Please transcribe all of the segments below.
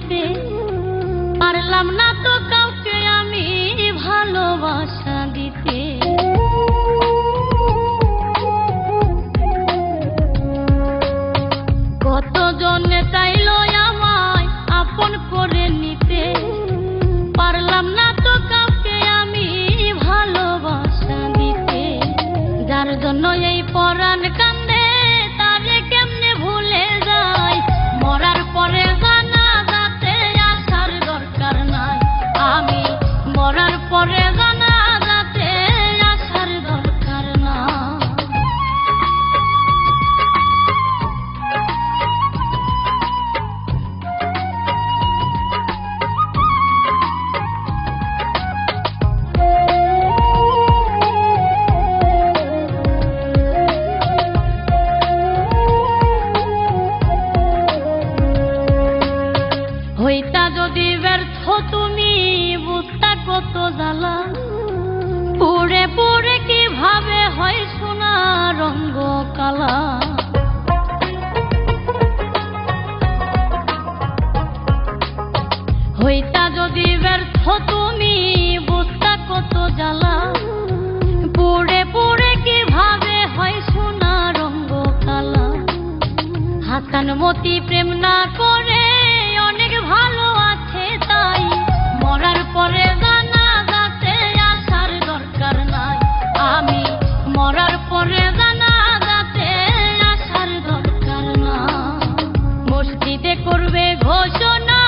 নিতে পারলাম না তো কাউকে আমি ভালোবাসা দিতে। কতজনে চাইলো আমায় আপন করে নিতে পারলাম না তো কাউকে আমি ভালোবাসা দিতে। যার জন্য এই পরাণ কান্দে তারে কেমনে ভুলে যায়, মরার পরে জানাজাতে আসার দরকার নাই। আমি মরার পরে জানাজাতে আসার দরকার নাই। হইতা যদি ব্যর্থ তুমি বুঝতা কত জ্বালা, পুড়ে পুড়ে কিভাবে হয় সোনা রঙ্গ কালা। হইতা যদি ব্যর্থ তুমি বুঝতা কত জ্বালা, পুড়ে পুড়ে কিভাবে হয় সোনা রঙ্গ কালা। হাসান মতি প্রেম না করে অনেক ভালো আছে তাই মরার পরে জানাজাতে আসার দরকার নাই। আমি মরার পরে জানাজাতে আসার দরকার নাই। মসজিদে করবে ঘোষণা,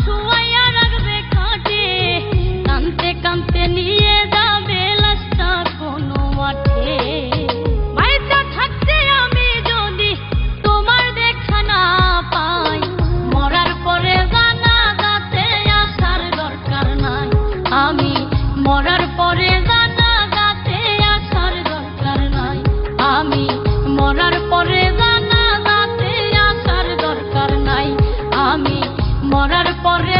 শুয়াইয়া রাখবে খাটে, কানতে কানতে নিয়ে যাবে লাশটা কোনো মাঠে। বাড়িতে থাকতে আমি যদি তোমার দেখা না পাই, মরার পরে জানাজাতে আসার দরকার নাই। আমি মরার পরে জানাজাতে আসার দরকার নাই। আমি মরার পরে জানাজাতে আসার দরকার নাই। আমি মরার পরে